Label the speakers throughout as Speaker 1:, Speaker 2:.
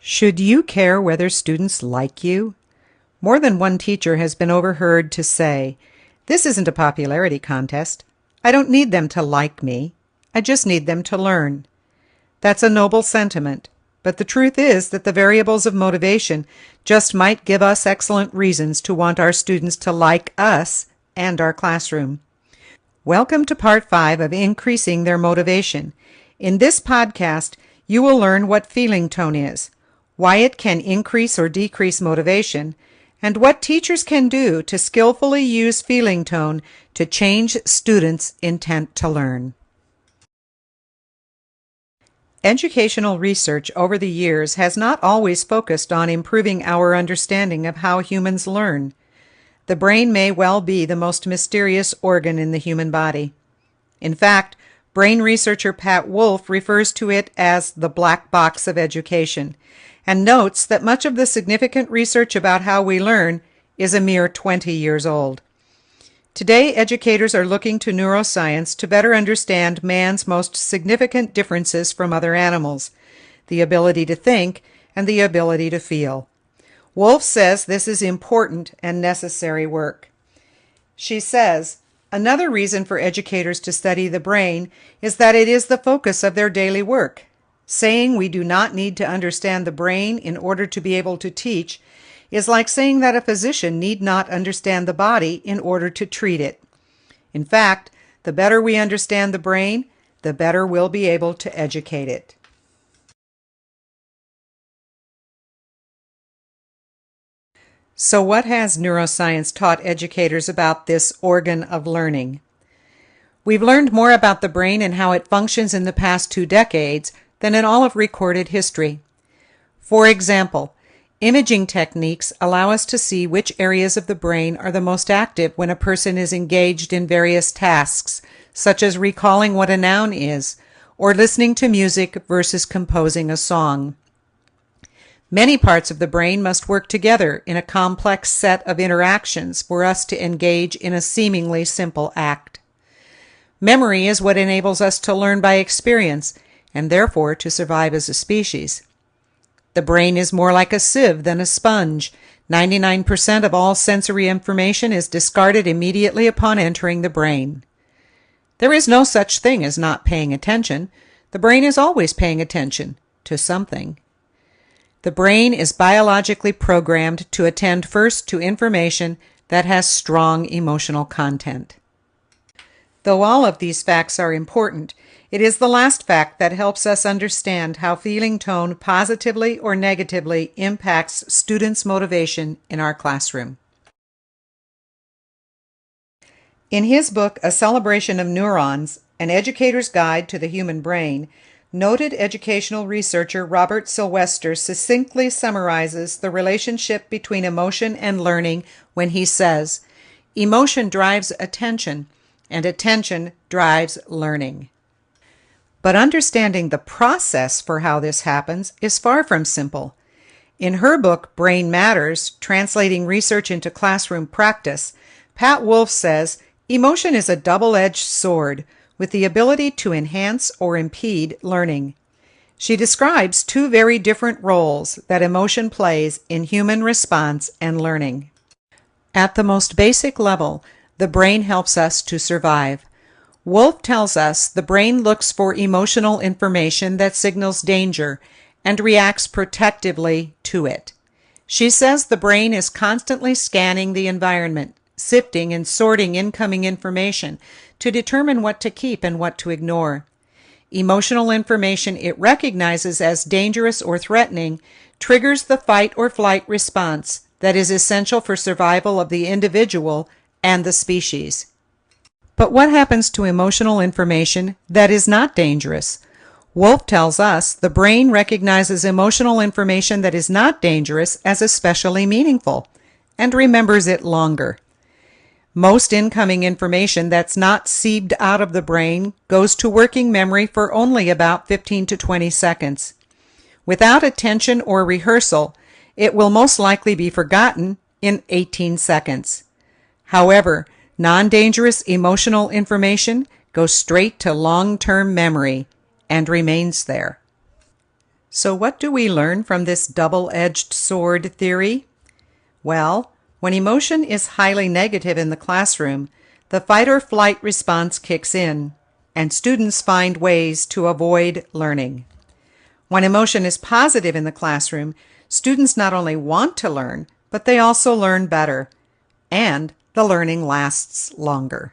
Speaker 1: Should you care whether students like you? More than one teacher has been overheard to say, "This isn't a popularity contest. I don't need them to like me. I just need them to learn." That's a noble sentiment, but the truth is that the variables of motivation just might give us excellent reasons to want our students to like us and our classroom. Welcome to Part 5 of Increasing Their Motivation. In this podcast, you will learn what feeling tone is, why it can increase or decrease motivation, and what teachers can do to skillfully use feeling tone to change students' intent to learn. Educational research over the years has not always focused on improving our understanding of how humans learn. The brain may well be the most mysterious organ in the human body. In fact, brain researcher Pat Wolf refers to it as the black box of education, and notes that much of the significant research about how we learn is a mere 20 years old. Today, educators are looking to neuroscience to better understand man's most significant differences from other animals, the ability to think and the ability to feel. Wolf says this is important and necessary work. She says, "Another reason for educators to study the brain is that it is the focus of their daily work. Saying we do not need to understand the brain in order to be able to teach is like saying that a physician need not understand the body in order to treat it. In fact, the better we understand the brain, the better we'll be able to educate it." So what has neuroscience taught educators about this organ of learning? We've learned more about the brain and how it functions in the past 2 decades than in all of recorded history. For example, imaging techniques allow us to see which areas of the brain are the most active when a person is engaged in various tasks, such as recalling what a noun is, or listening to music versus composing a song. Many parts of the brain must work together in a complex set of interactions for us to engage in a seemingly simple act. Memory is what enables us to learn by experience, and therefore to survive as a species. The brain is more like a sieve than a sponge. 99% of all sensory information is discarded immediately upon entering the brain. There is no such thing as not paying attention. The brain is always paying attention to something. The brain is biologically programmed to attend first to information that has strong emotional content. Though all of these facts are important, it is the last fact that helps us understand how feeling tone positively or negatively impacts students' motivation in our classroom. In his book, A Celebration of Neurons, An Educator's Guide to the Human Brain, noted educational researcher Robert Sylvester succinctly summarizes the relationship between emotion and learning when he says, "Emotion drives attention, and attention drives learning." But understanding the process for how this happens is far from simple. In her book, Brain Matters, Translating Research into Classroom Practice, Pat Wolf says, emotion is a double-edged sword with the ability to enhance or impede learning. She describes 2 very different roles that emotion plays in human response and learning. At the most basic level, the brain helps us to survive. Wolf tells us the brain looks for emotional information that signals danger and reacts protectively to it. She says the brain is constantly scanning the environment, sifting and sorting incoming information to determine what to keep and what to ignore. Emotional information it recognizes as dangerous or threatening triggers the fight or flight response that is essential for survival of the individual and the species. But what happens to emotional information that is not dangerous? Wolf tells us the brain recognizes emotional information that is not dangerous as especially meaningful and remembers it longer. Most incoming information that's not sieved out of the brain goes to working memory for only about 15 to 20 seconds. Without attention or rehearsal, it will most likely be forgotten in 18 seconds. However, non-dangerous emotional information goes straight to long-term memory and remains there. So what do we learn from this double-edged sword theory? Well, when emotion is highly negative in the classroom, the fight or flight response kicks in, and students find ways to avoid learning. When emotion is positive in the classroom, students not only want to learn, but they also learn better, and the learning lasts longer.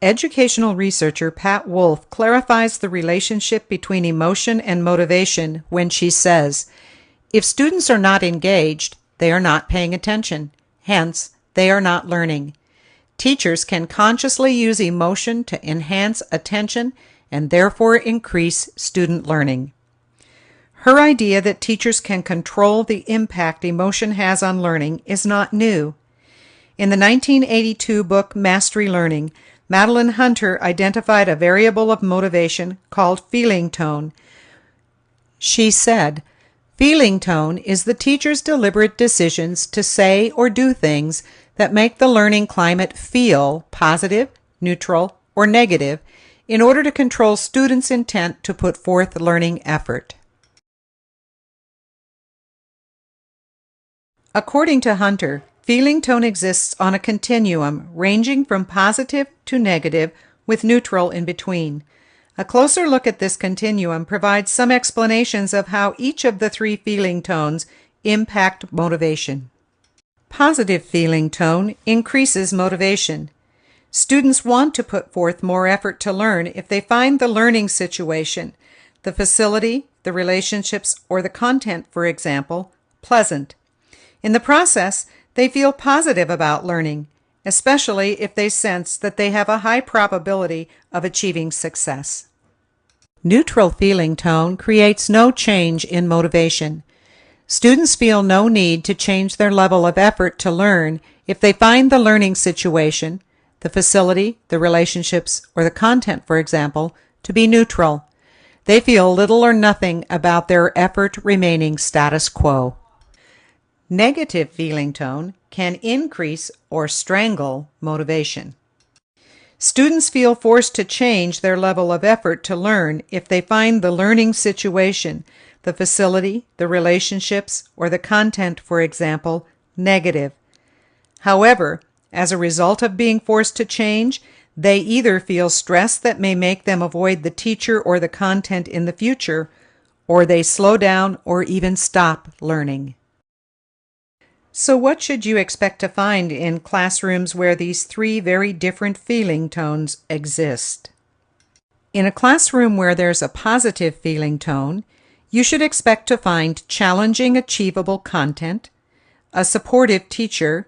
Speaker 1: Educational researcher Pat Wolf clarifies the relationship between emotion and motivation when she says, "If students are not engaged, they are not paying attention. Hence, they are not learning. Teachers can consciously use emotion to enhance attention and therefore increase student learning." Her idea that teachers can control the impact emotion has on learning is not new. In the 1982 book Mastery Learning, Madeleine Hunter identified a variable of motivation called feeling tone. She said, "Feeling tone is the teacher's deliberate decisions to say or do things that make the learning climate feel positive, neutral, or negative in order to control students' intent to put forth learning effort." According to Hunter, feeling tone exists on a continuum ranging from positive to negative with neutral in between. A closer look at this continuum provides some explanations of how each of the three feeling tones impact motivation. Positive feeling tone increases motivation. Students want to put forth more effort to learn if they find the learning situation, the facility, the relationships, or the content, for example, pleasant. In the process, they feel positive about learning, especially if they sense that they have a high probability of achieving success. Neutral feeling tone creates no change in motivation. Students feel no need to change their level of effort to learn if they find the learning situation, the facility, the relationships, or the content, for example, to be neutral. They feel little or nothing about their effort remaining status quo. Negative feeling tone can increase or strangle motivation. Students feel forced to change their level of effort to learn if they find the learning situation, the facility, the relationships, or the content, for example, negative. However, as a result of being forced to change, they either feel stress that may make them avoid the teacher or the content in the future, or they slow down or even stop learning. So what should you expect to find in classrooms where these three very different feeling tones exist? In a classroom where there's a positive feeling tone, you should expect to find challenging, achievable content, a supportive teacher,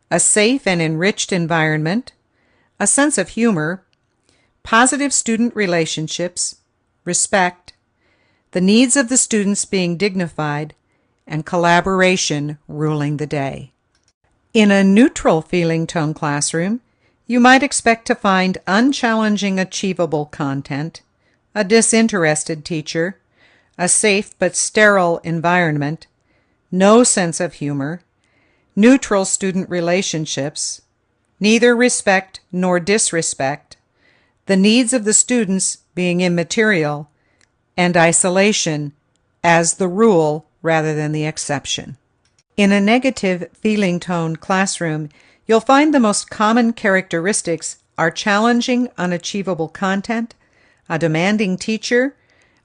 Speaker 1: a safe and enriched environment, a sense of humor, positive student relationships, respect, the needs of the students being dignified, and collaboration ruling the day. In a neutral feeling tone classroom, you might expect to find unchallenging, achievable content, a disinterested teacher, a safe but sterile environment, no sense of humor, neutral student relationships, neither respect nor disrespect, the needs of the students being immaterial, and isolation as the rule rather than the exception. In a negative feeling tone classroom, you'll find the most common characteristics are challenging, unachievable content, a demanding teacher,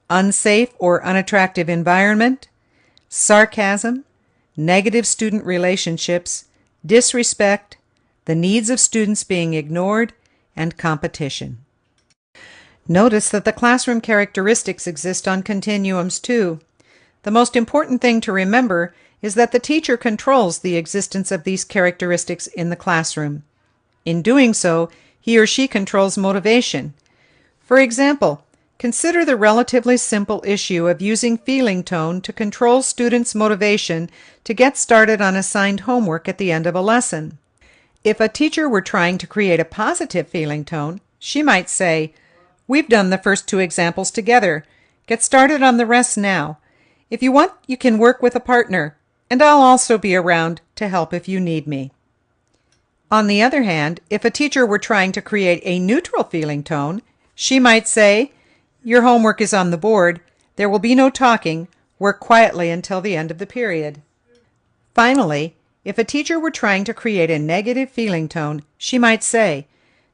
Speaker 1: unsafe or unattractive environment, sarcasm, negative student relationships, disrespect, the needs of students being ignored, and competition. Notice that the classroom characteristics exist on continuums too. The most important thing to remember is that the teacher controls the existence of these characteristics in the classroom. In doing so, he or she controls motivation. For example, consider the relatively simple issue of using feeling tone to control students' motivation to get started on assigned homework at the end of a lesson. If a teacher were trying to create a positive feeling tone, she might say, "We've done the first two examples together. Get started on the rest now. If you want, you can work with a partner, and I'll also be around to help if you need me." On the other hand, if a teacher were trying to create a neutral feeling tone, she might say, Your homework is on the board. There will be no talking. Work quietly until the end of the period. Finally, if a teacher were trying to create a negative feeling tone, she might say,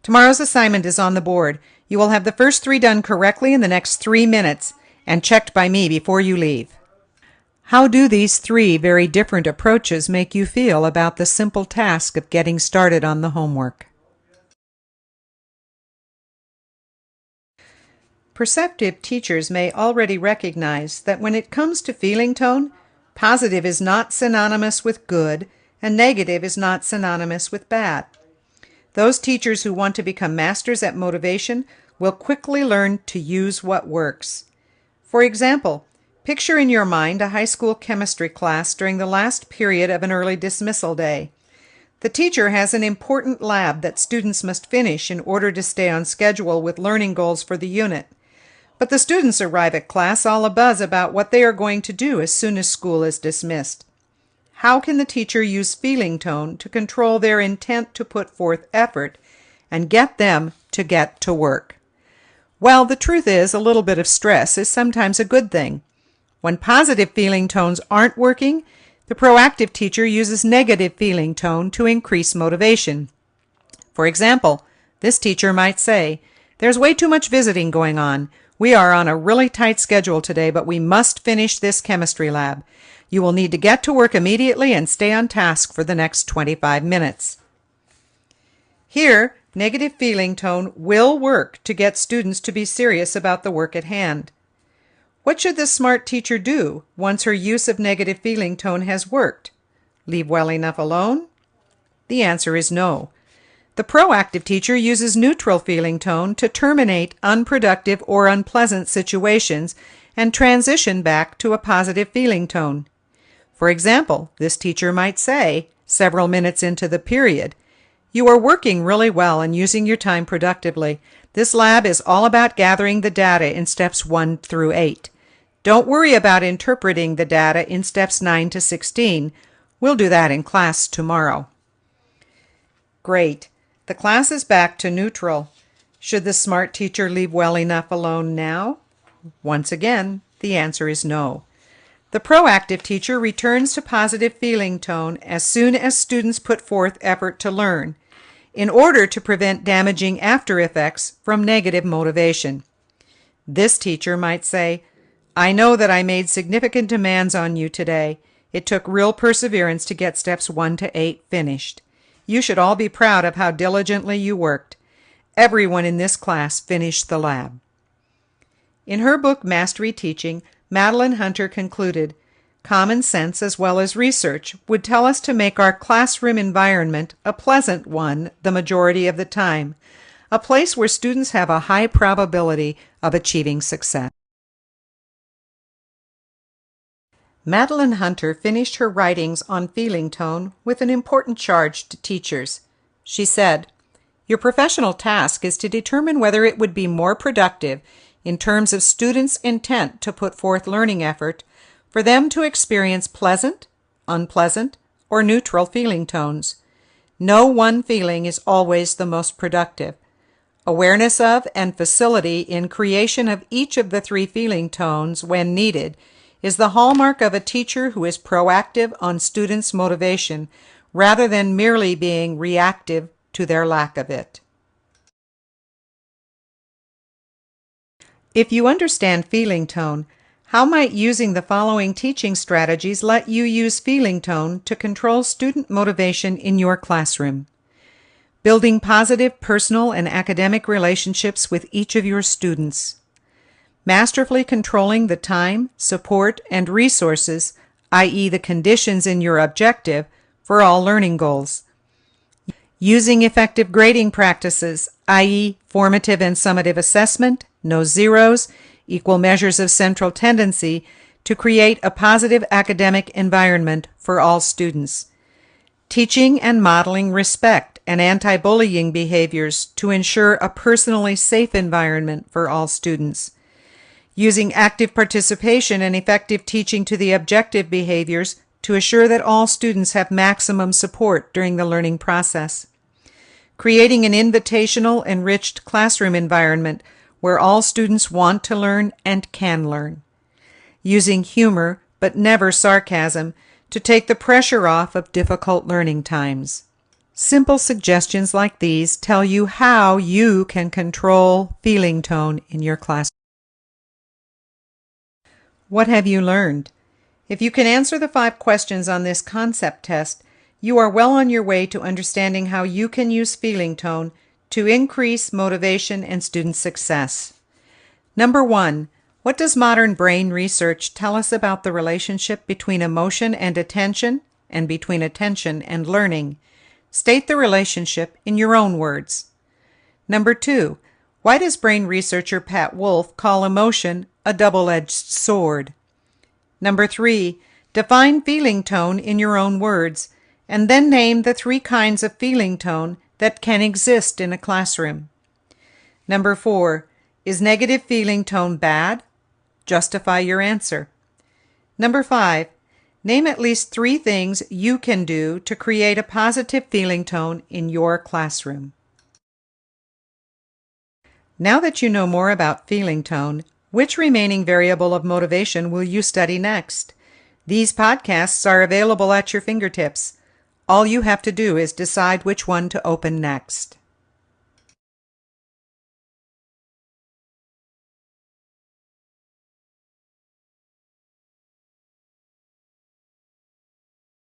Speaker 1: "Tomorrow's assignment is on the board. You will have the first 3 done correctly in the next 3 minutes and checked by me before you leave." How do these 3 very different approaches make you feel about the simple task of getting started on the homework? Perceptive teachers may already recognize that when it comes to feeling tone, positive is not synonymous with good and negative is not synonymous with bad. Those teachers who want to become masters at motivation will quickly learn to use what works. For example, picture in your mind a high school chemistry class during the last period of an early dismissal day. The teacher has an important lab that students must finish in order to stay on schedule with learning goals for the unit. But the students arrive at class all abuzz about what they are going to do as soon as school is dismissed. How can the teacher use feeling tone to control their intent to put forth effort and get them to get to work? Well, the truth is, a little bit of stress is sometimes a good thing. When positive feeling tones aren't working, the proactive teacher uses negative feeling tone to increase motivation. For example, this teacher might say, "There's way too much visiting going on. We are on a really tight schedule today, but we must finish this chemistry lab. You will need to get to work immediately and stay on task for the next 25 minutes. Here, negative feeling tone will work to get students to be serious about the work at hand. What should the smart teacher do once her use of negative feeling tone has worked? Leave well enough alone? The answer is no. The proactive teacher uses neutral feeling tone to terminate unproductive or unpleasant situations and transition back to a positive feeling tone. For example, this teacher might say, several minutes into the period, "You are working really well and using your time productively. This lab is all about gathering the data in steps 1 through 8. Don't worry about interpreting the data in steps 9 to 16. We'll do that in class tomorrow." Great. The class is back to neutral. Should the smart teacher leave well enough alone now? Once again, the answer is no. The proactive teacher returns to positive feeling tone as soon as students put forth effort to learn, in order to prevent damaging after effects from negative motivation. This teacher might say, "I know that I made significant demands on you today. It took real perseverance to get steps 1 to 8 finished. You should all be proud of how diligently you worked. Everyone in this class finished the lab." In her book, Mastery Teaching, Madeleine Hunter concluded, "Common sense as well as research would tell us to make our classroom environment a pleasant one the majority of the time, a place where students have a high probability of achieving success." Madeleine Hunter finished her writings on feeling tone with an important charge to teachers. She said, "Your professional task is to determine whether it would be more productive in terms of students' intent to put forth learning effort for them to experience pleasant, unpleasant, or neutral feeling tones. No one feeling is always the most productive. Awareness of and facility in creation of each of the 3 feeling tones when needed is the hallmark of a teacher who is proactive on students' motivation rather than merely being reactive to their lack of it." If you understand feeling tone, how might using the following teaching strategies let you use feeling tone to control student motivation in your classroom? Building positive personal and academic relationships with each of your students. Masterfully controlling the time, support, and resources, i.e. the conditions in your objective, for all learning goals. Using effective grading practices, i.e. formative and summative assessment, no zeros, equal measures of central tendency, to create a positive academic environment for all students. Teaching and modeling respect and anti-bullying behaviors to ensure a personally safe environment for all students. Using active participation and effective teaching to the objective behaviors to assure that all students have maximum support during the learning process. Creating an invitational, enriched classroom environment where all students want to learn and can learn. Using humor, but never sarcasm, to take the pressure off of difficult learning times. Simple suggestions like these tell you how you can control feeling tone in your class. What have you learned? If you can answer the 5 questions on this concept test, you are well on your way to understanding how you can use feeling tone to increase motivation and student success. Number 1, what does modern brain research tell us about the relationship between emotion and attention, and between attention and learning? State the relationship in your own words. Number 2, why does brain researcher Pat Wolf call emotion a double-edged sword? Number 3, define feeling tone in your own words, and then name the 3 kinds of feeling tone that can exist in a classroom. Number 4, is negative feeling tone bad? Justify your answer. Number 5, name at least 3 things you can do to create a positive feeling tone in your classroom. Now that you know more about feeling tone, which remaining variable of motivation will you study next? These podcasts are available at your fingertips. All you have to do is decide which one to open next.